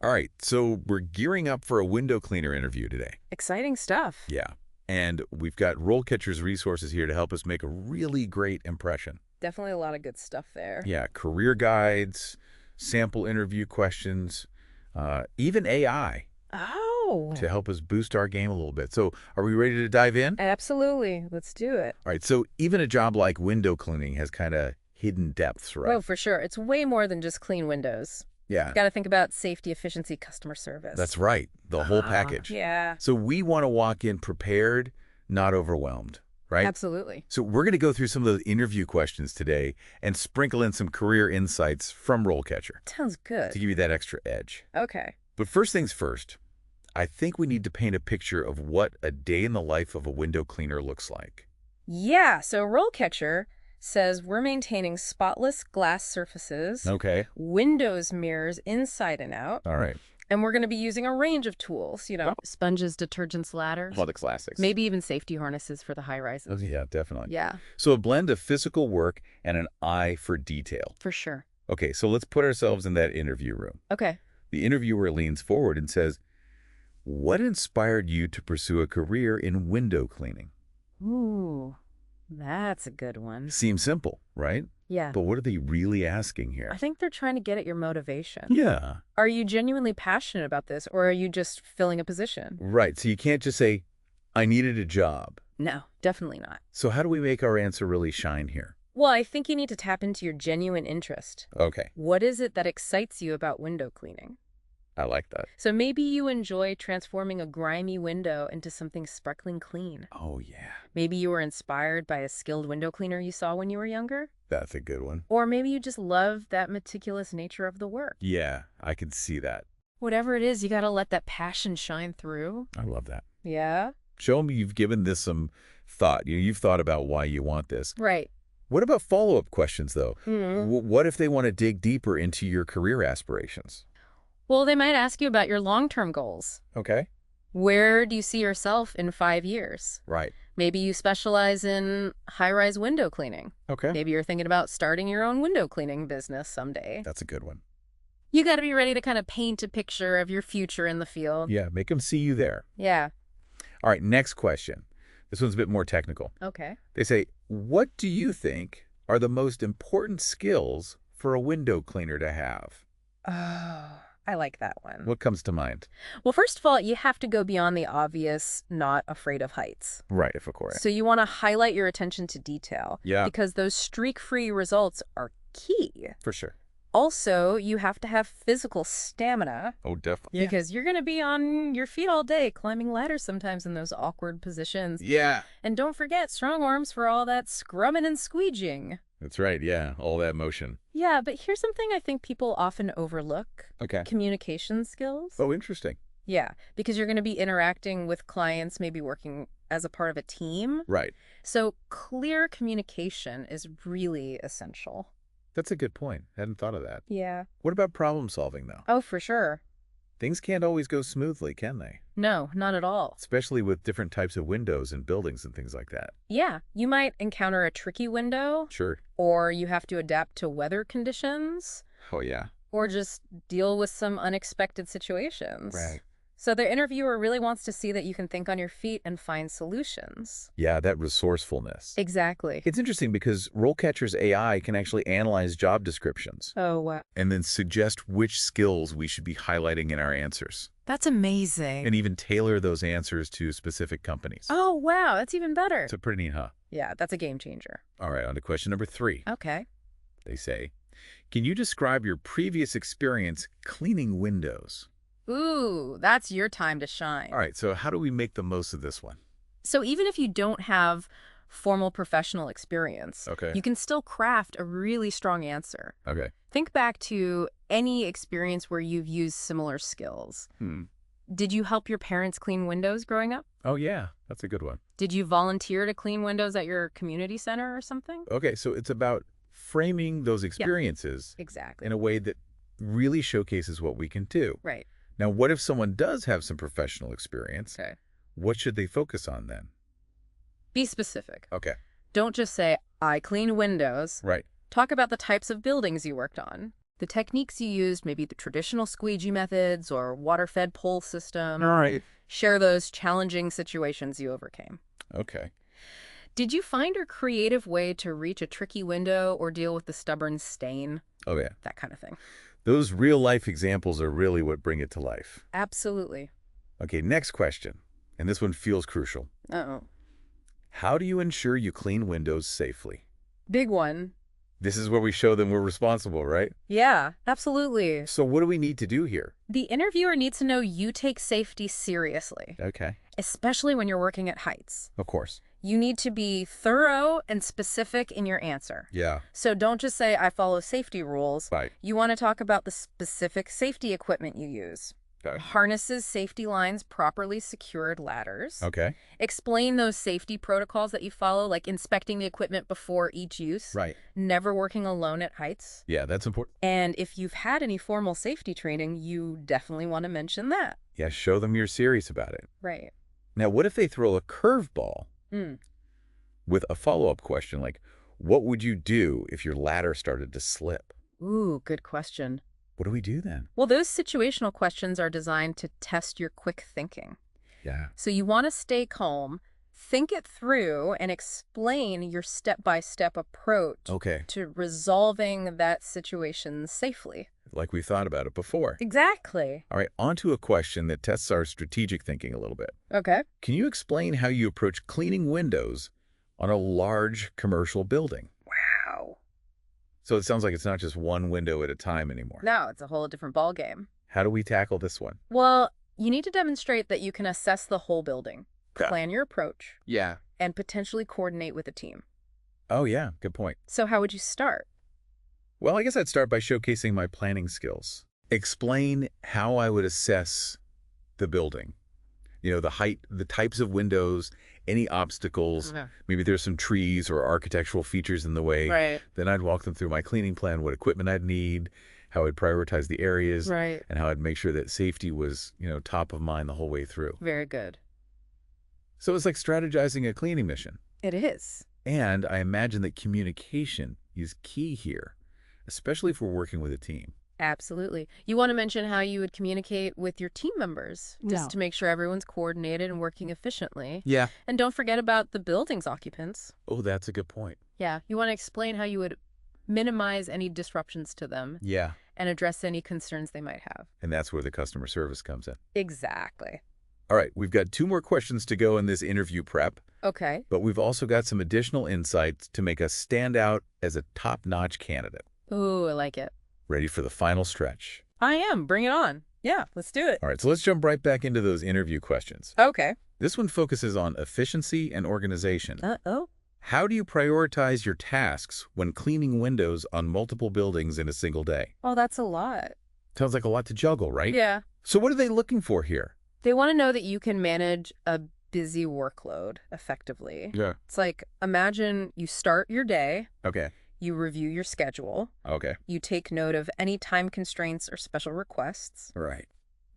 All right, so we're gearing up for a window cleaner interview today. Exciting stuff. Yeah, and we've got RoleCatcher's resources here to help us make a really great impression. Definitely a lot of good stuff there. Yeah, career guides, sample interview questions, even AI Oh, to help us boost our game a little bit. So are we ready to dive in? absolutely. Let's do it. All right, so even a job like window cleaning has kind of hidden depths, right? Oh, for sure. It's way more than just clean windows. Yeah, Got to think about safety, efficiency, customer service. that's right, the whole package. Yeah, So we want to walk in prepared, not overwhelmed, right? absolutely. So we're going to go through some of the interview questions today and sprinkle in some career insights from RoleCatcher Sounds good. to give you that extra edge. Okay. But first things first, I think we need to paint a picture of what a day in the life of a window cleaner looks like. Yeah, so RoleCatcher says we're maintaining spotless glass surfaces, Okay. windows, mirrors inside and out, All right. and we're going to be using a range of tools, sponges, detergents, ladders, All the classics. maybe even safety harnesses for the high Oh, rises. yeah, definitely. Yeah, So a blend of physical work and an eye for detail. for sure. Okay, so let's put ourselves in that interview room. Okay. The interviewer leans forward and says, "What inspired you to pursue a career in window cleaning?" Ooh, that's a good one. Seems simple, right? Yeah. But what are they really asking here? I think they're trying to get at your motivation. Yeah, Are you genuinely passionate about this, or are you just filling a position? right. So you can't just say, "I needed a job." No, definitely not. So how do we make our answer really shine here? Well, I think you need to tap into your genuine interest. Okay, What is it that excites you about window cleaning? I like that. So maybe you enjoy transforming a grimy window into something sparkling clean. Oh, yeah. Maybe you were inspired by a skilled window cleaner you saw when you were younger. That's a good one. Or maybe you just love that meticulous nature of the work. Yeah, I can see that. Whatever it is, you got to let that passion shine through. I love that. Yeah? Show me you've given this some thought. You've thought about why you want this. Right. What about follow-up questions, though? Hmm. What if they want to dig deeper into your career aspirations? Well, they might ask you about your long-term goals. Okay. Where do you see yourself in 5 years? Right. Maybe you specialize in high-rise window cleaning. Okay. Maybe you're thinking about starting your own window cleaning business someday. That's a good one. You got to be ready to kind of paint a picture of your future in the field. Yeah, make them see you there. Yeah. All right, next question. This one's a bit more technical. Okay. They say, what do you think are the most important skills for a window cleaner to have? Oh, I like that one. What comes to mind? Well, first of all, you have to go beyond the obvious, not afraid of heights. Right, of course. So you want to highlight your attention to detail. Yeah. Because those streak-free results are key. For sure. Also, you have to have physical stamina. Oh, definitely. Because you're going to be on your feet all day, climbing ladders sometimes in those awkward positions. Yeah. And don't forget strong arms for all that scrumming and squeegeeing. That's right, yeah. All that motion. Yeah, but here's something I think people often overlook. Okay. Communication skills. Oh, interesting. Yeah, because you're going to be interacting with clients, maybe working as a part of a team. Right. So clear communication is really essential. That's a good point. Hadn't thought of that. Yeah. What about problem solving, though? Oh, for sure. Things can't always go smoothly, can they? No, not at all. Especially with different types of windows and buildings and things like that. Yeah, you might encounter a tricky window, Sure. or you have to adapt to weather conditions, Oh, yeah. or just deal with some unexpected situations. Right. So the interviewer really wants to see that you can think on your feet and find solutions. Yeah, that resourcefulness. Exactly. It's interesting because RoleCatcher's AI can actually analyze job descriptions Oh, wow. and then suggest which skills we should be highlighting in our answers, That's amazing. and even tailor those answers to specific companies. Oh, wow. That's even better. So pretty neat, huh? Yeah, that's a game changer. All right, on to question number 3. Okay. They say, can you describe your previous experience cleaning windows? Ooh, that's your time to shine. All right, so how do we make the most of this one? So even if you don't have formal professional experience, Okay. you can still craft a really strong answer. Okay. Think back to any experience where you've used similar skills. Did you help your parents clean windows growing up? Oh, yeah, that's a good one. Did you volunteer to clean windows at your community center or something? Okay, so it's about framing those experiences Exactly. in a way that really showcases what we can do. Right. Now, what if someone does have some professional experience? Okay. What should they focus on then? Be specific. Okay. Don't just say, I clean windows. Right. Talk about the types of buildings you worked on. The techniques you used, maybe the traditional squeegee methods or water-fed pole system. All right. Share those challenging situations you overcame. Okay. Did you find a creative way to reach a tricky window or deal with the stubborn stain? Oh, yeah. That kind of thing. Those real-life examples are really what bring it to life. Absolutely. Okay, next question. And this one feels crucial. Uh-oh. How do you ensure you clean windows safely? Big one. This is where we show them we're responsible, right? Yeah, absolutely. So what do we need to do here? The interviewer needs to know you take safety seriously, Okay. especially when you're working at heights. Of course. You need to be thorough and specific in your answer. Yeah. So don't just say, I follow safety rules. Right. You want to talk about the specific safety equipment you use. Okay. Harnesses, safety lines, properly secured ladders. Okay. Explain those safety protocols that you follow, like inspecting the equipment before each use. Right. Never working alone at heights. Yeah, that's important. And if you've had any formal safety training, you definitely want to mention that. Yeah, show them you're serious about it. Right. Now, what if they throw a curveball Mm. with a follow-up question like, what would you do if your ladder started to slip? Ooh, good question. What do we do then? Well, those situational questions are designed to test your quick thinking. Yeah. So you want to stay calm, think it through, and explain your step-by-step approach Okay. to resolving that situation safely. Like we thought about it before. Exactly. All right, on to a question that tests our strategic thinking a little bit. Okay. Can you explain how you approach cleaning windows on a large commercial building? Wow. So it sounds like it's not just one window at a time anymore. No, it's a whole different ballgame. How do we tackle this one? Well, you need to demonstrate that you can assess the whole building, Okay. plan your approach, Yeah. and potentially coordinate with a team. Oh, yeah. Good point. So how would you start? Well, I guess I'd start by showcasing my planning skills. Explain how I would assess the building. You know, the height, the types of windows, any obstacles. Okay. Maybe there's some trees or architectural features in the way. Right. Then I'd walk them through my cleaning plan, what equipment I'd need, how I'd prioritize the areas, Right. and how I'd make sure that safety was, top of mind the whole way through. Very good. So it's like strategizing a cleaning mission. It is. And I imagine that communication is key here, especially if we're working with a team. Absolutely. You want to mention how you would communicate with your team members, just to make sure everyone's coordinated and working efficiently. Yeah. And don't forget about the building's occupants. Oh, that's a good point. Yeah. You want to explain how you would minimize any disruptions to them Yeah. and address any concerns they might have. And that's where the customer service comes in. Exactly. All right, we've got 2 more questions to go in this interview prep, Okay. but we've also got some additional insights to make us stand out as a top-notch candidate. Ooh, I like it. Ready for the final stretch? I am. Bring it on. Yeah, let's do it. All right, so let's jump right back into those interview questions. Okay. This one focuses on efficiency and organization. Uh-oh. How do you prioritize your tasks when cleaning windows on multiple buildings in a single day? Oh, that's a lot. Sounds like a lot to juggle, right? Yeah. So what are they looking for here? They want to know that you can manage a busy workload effectively. Yeah. It's like, imagine you start your day, Okay. you review your schedule, Okay. you take note of any time constraints or special requests. Right.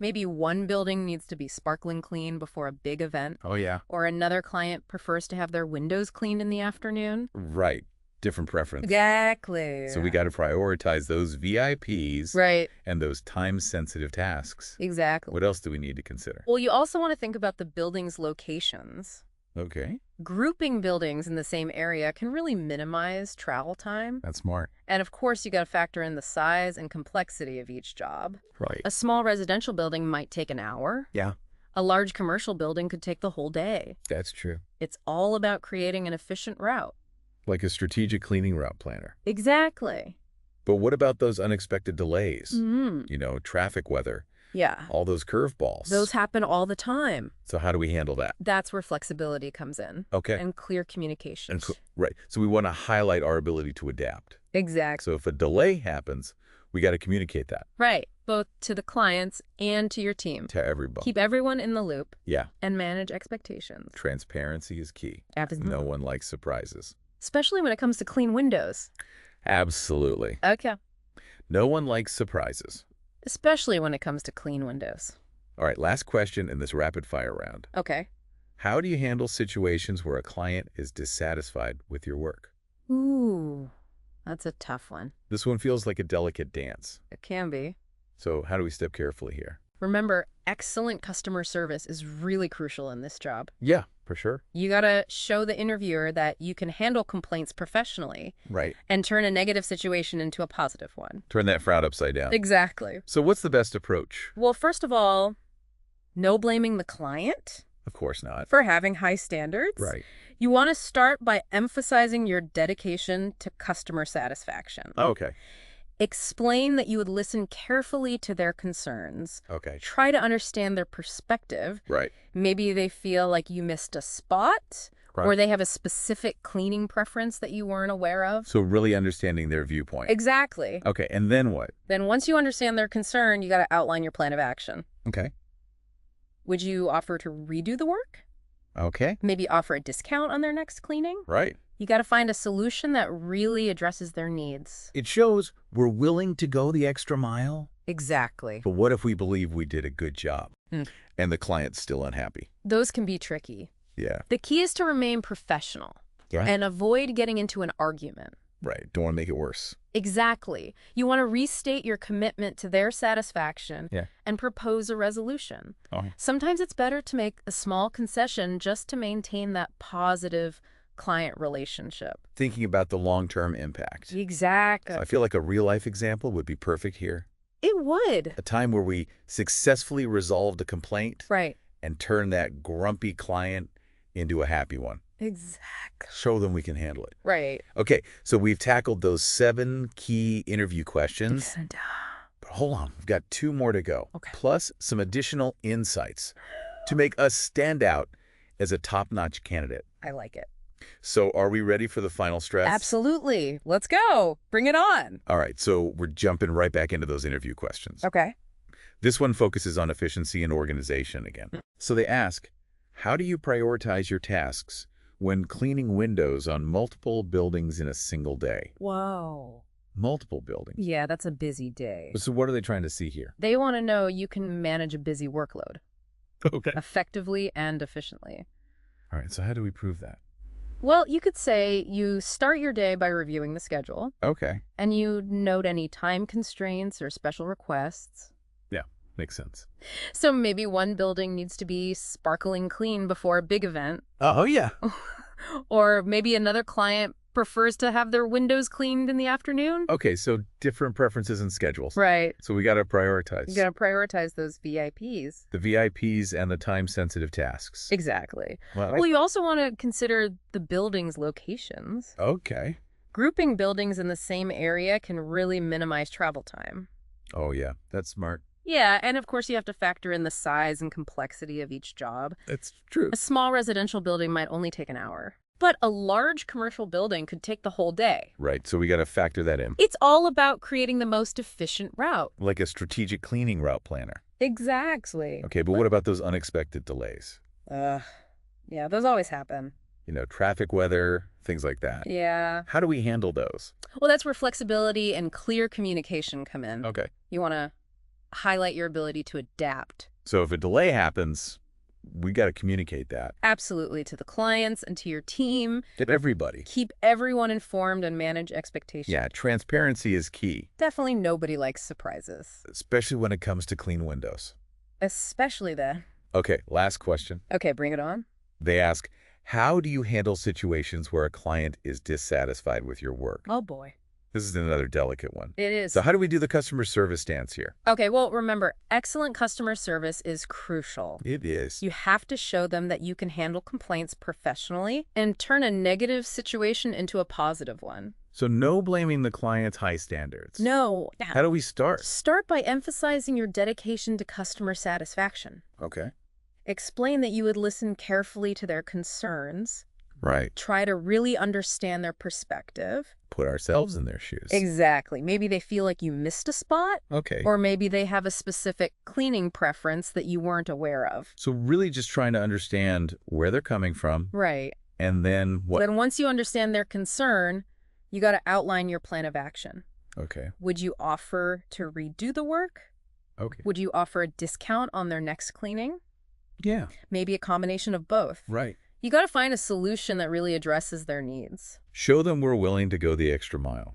Maybe one building needs to be sparkling clean before a big event, Oh, yeah. or another client prefers to have their windows cleaned in the afternoon. Right. Different preference. Exactly. So we got to prioritize those VIPs Right. and those time-sensitive tasks. Exactly. What else do we need to consider? Well, you also want to think about the building's locations. Okay. Grouping buildings in the same area can really minimize travel time. That's smart. And of course, you got to factor in the size and complexity of each job. Right. A small residential building might take an hour. Yeah. A large commercial building could take the whole day. That's true. It's all about creating an efficient route. Like a strategic cleaning route planner. Exactly. But what about those unexpected delays? Mm-hmm. Traffic weather, Yeah. all those curveballs. Those happen all the time. So how do we handle that? That's where flexibility comes in. Okay. And clear communication. Right. So we want to highlight our ability to adapt. Exactly. So if a delay happens, we got to communicate that Right. Both to the clients and to your team. to everybody. Keep everyone in the loop Yeah. and manage expectations. Transparency is key. Absolutely. No one likes surprises. Especially when it comes to clean windows. Absolutely. Okay. No one likes surprises. Especially when it comes to clean windows. All right, last question in this rapid fire round. Okay. How do you handle situations where a client is dissatisfied with your work? Ooh. That's a tough one. This one feels like a delicate dance. It can be. So how do we step carefully here? Remember, excellent customer service is really crucial in this job. Yeah, for sure. You gotta show the interviewer that you can handle complaints professionally Right. and turn a negative situation into a positive one. Turn that frown upside down. Exactly. So what's the best approach? Well, first of all, no blaming the client Of course not. for having high standards. Right. You want to start by emphasizing your dedication to customer satisfaction. Okay. Explain that you would listen carefully to their concerns. Okay. Try to understand their perspective. Right. Maybe they feel like you missed a spot, Right. or they have a specific cleaning preference that you weren't aware of. So really understanding their viewpoint. Exactly. Okay, and then what? Then once you understand their concern, you got to outline your plan of action. Okay. Would you offer to redo the work? Okay. Maybe offer a discount on their next cleaning? Right. You got to find a solution that really addresses their needs. It shows we're willing to go the extra mile. Exactly. But what if we believe we did a good job and the client's still unhappy? Those can be tricky. Yeah. The key is to remain professional and avoid getting into an argument. Right. Don't want to make it worse. Exactly. You want to restate your commitment to their satisfaction and propose a resolution. Okay. Sometimes it's better to make a small concession just to maintain that positive client relationship. Thinking about the long-term impact. Exactly. So I feel like a real-life example would be perfect here. It would. A time where we successfully resolved a complaint Right. and turned that grumpy client into a happy one. Exactly. Show them we can handle it. Right. Okay, so we've tackled those 7 key interview questions. But hold on, we've got 2 more to go. Okay. Plus some additional insights to make us stand out as a top-notch candidate. I like it. So are we ready for the final stretch? Absolutely. Let's go. Bring it on. All right, so we're jumping right back into those interview questions. Okay. This one focuses on efficiency and organization again. So they ask, how do you prioritize your tasks when cleaning windows on multiple buildings in a single day? Whoa. Multiple buildings. Yeah, that's a busy day. So what are they trying to see here? They want to know you can manage a busy workload Okay. effectively and efficiently. All right, so how do we prove that? Well, you could say you start your day by reviewing the schedule, Okay. and you note any time constraints or special requests. Yeah, makes sense. So maybe one building needs to be sparkling clean before a big event, Oh, yeah. or maybe another client prefers to have their windows cleaned in the afternoon. Okay, so different preferences and schedules. Right. So we got to prioritize. You got to prioritize those VIPs. The VIPs and the time-sensitive tasks. Exactly. Well, You also want to consider the building's locations. okay. Grouping buildings in the same area can really minimize travel time. Oh, yeah, that's smart. Yeah, and of course you have to factor in the size and complexity of each job. That's true. A small residential building might only take an hour, but a large commercial building could take the whole day. Right, so we got to factor that in. It's all about creating the most efficient route. Like a strategic cleaning route planner. Exactly. Okay, but what about those unexpected delays? Yeah, those always happen. You know, traffic, weather, things like that. Yeah. How do we handle those? Well, that's where flexibility and clear communication come in. Okay. You want to highlight your ability to adapt. So if a delay happens, we got to communicate that Absolutely, to the clients and to your team. to everybody. Keep everyone informed and manage expectations. Yeah, transparency is key, Definitely nobody likes surprises. especially when it comes to clean windows. Especially then. Okay, last question. Okay, bring it on. They ask, how do you handle situations where a client is dissatisfied with your work? Oh, boy. This is another delicate one. It is. So how do we do the customer service dance here? Okay, well, remember, excellent customer service is crucial. It is. You have to show them that you can handle complaints professionally and turn a negative situation into a positive one. So no blaming the client's high standards. No. How do we start? Start by emphasizing your dedication to customer satisfaction. Okay. Explain that you would listen carefully to their concerns. Right. Try to really understand their perspective. Put ourselves in their shoes. Exactly. Maybe they feel like you missed a spot, Okay. or maybe they have a specific cleaning preference that you weren't aware of. So really just trying to understand where they're coming from Right. and then what. Then once you understand their concern, you got to outline your plan of action. Okay. Would you offer to redo the work? Okay. Would you offer a discount on their next cleaning? Yeah. Maybe a combination of both. Right. You got to find a solution that really addresses their needs. Show them we're willing to go the extra mile.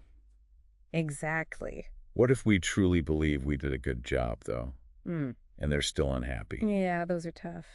Exactly. What if we truly believe we did a good job, though, Mm. and they're still unhappy? Yeah, those are tough.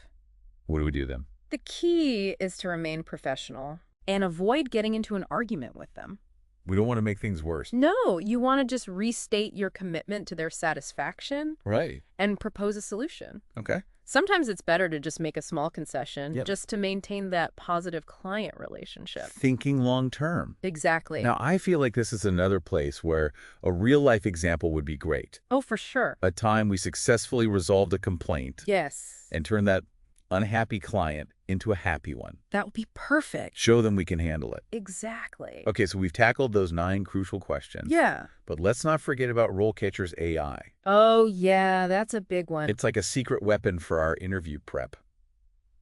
What do we do then? The key is to remain professional and avoid getting into an argument with them. We don't want to make things worse. No, you want to just restate your commitment to their satisfaction Right. and propose a solution. Okay. Sometimes it's better to just make a small concession Yep. just to maintain that positive client relationship. Thinking long term. Exactly. Now, I feel like this is another place where a real-life example would be great. Oh, for sure. A time we successfully resolved a complaint Yes. and turned that unhappy client into a happy one. That would be perfect. Show them we can handle it. Exactly. Okay, so we've tackled those 9 crucial questions. Yeah. But let's not forget about RoleCatcher's AI. Oh, yeah, that's a big one. It's like a secret weapon for our interview prep.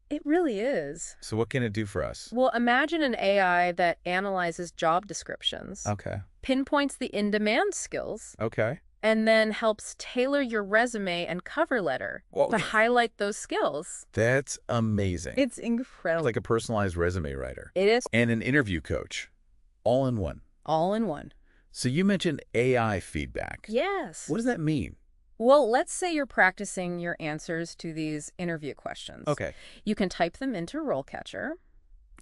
It really is. So what can it do for us? Well, imagine an AI that analyzes job descriptions, Okay. pinpoints the in-demand skills, Okay. and then helps tailor your resume and cover letter Whoa. to highlight those skills. That's amazing. It's It's incredible. like a personalized resume writer. It is And an interview coach. All in one. all in one. So you mentioned AI feedback. Yes. What does that mean? Well, let's say you're practicing your answers to these interview questions. Okay. You can type them into RoleCatcher,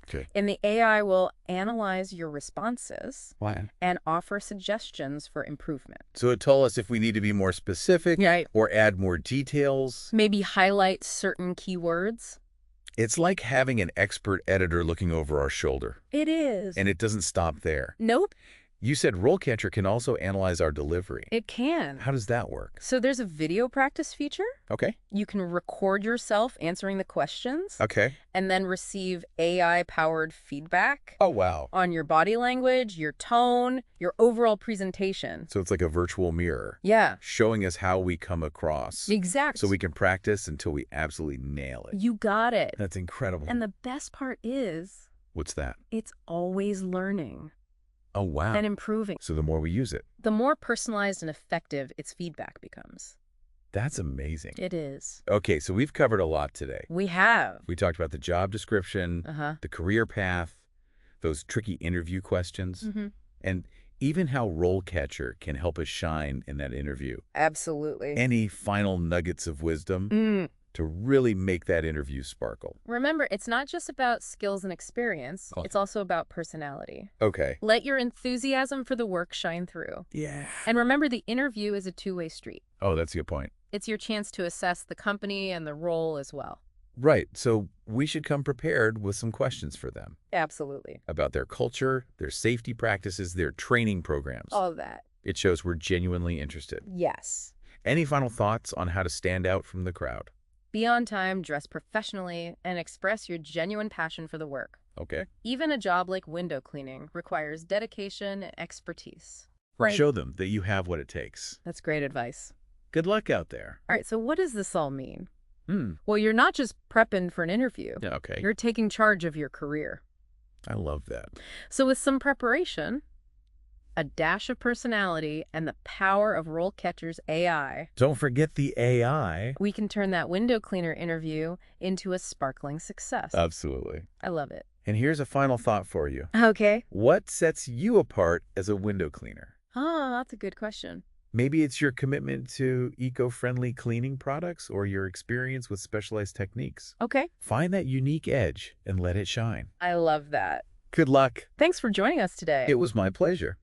Okay. and the AI will analyze your responses Why? and offer suggestions for improvement. So it told us if we need to be more specific Right. or add more details. Maybe highlight certain keywords. It's like having an expert editor looking over our shoulder. It is. And it doesn't stop there. Nope, You said RoleCatcher can also analyze our delivery. it can. How does that work? So there's a video practice feature. Okay. You can record yourself answering the questions Okay. and then receive AI-powered feedback Oh, wow. on your body language, your tone, your overall presentation. So it's like a virtual mirror Yeah, showing us how we come across exactly. so we can practice until we absolutely nail it. You got it. That's incredible. And the best part is, What's that? it's always learning Oh, wow. and improving. So the more we use it. The more personalized and effective its feedback becomes. That's amazing. It is. Okay, so we've covered a lot today. We have. We talked about the job description, Uh-huh. the career path, those tricky interview questions, Mm-hmm. and even how RoleCatcher can help us shine in that interview. Absolutely. Any final nuggets of wisdom to really make that interview sparkle? Remember, it's not just about skills and experience. Oh. It's also about personality. Okay. Let your enthusiasm for the work shine through. Yeah. And remember, the interview is a two-way street. Oh, that's a good point. It's your chance to assess the company and the role as well. Right. So we should come prepared with some questions for them Absolutely. about their culture, their safety practices, their training programs. All of that. It shows we're genuinely interested. Yes. Any final thoughts on how to stand out from the crowd? Be on time, dress professionally, and express your genuine passion for the work. Okay. Even a job like window cleaning requires dedication and expertise. Show them that you have what it takes. That's great advice. Good luck out there. All right, so what does this all mean? Hmm. Well, you're not just prepping for an interview. Yeah, okay. You're taking charge of your career. I love that. So with some preparation, a dash of personality, and the power of RoleCatcher's AI, Don't forget the AI. we can turn that window cleaner interview into a sparkling success. Absolutely. I love it. And here's a final thought for you. Okay. What sets you apart as a window cleaner? Oh, that's a good question. Maybe it's your commitment to eco-friendly cleaning products or your experience with specialized techniques. Okay. Find that unique edge and let it shine. I love that. Good luck. Thanks for joining us today. It was my pleasure.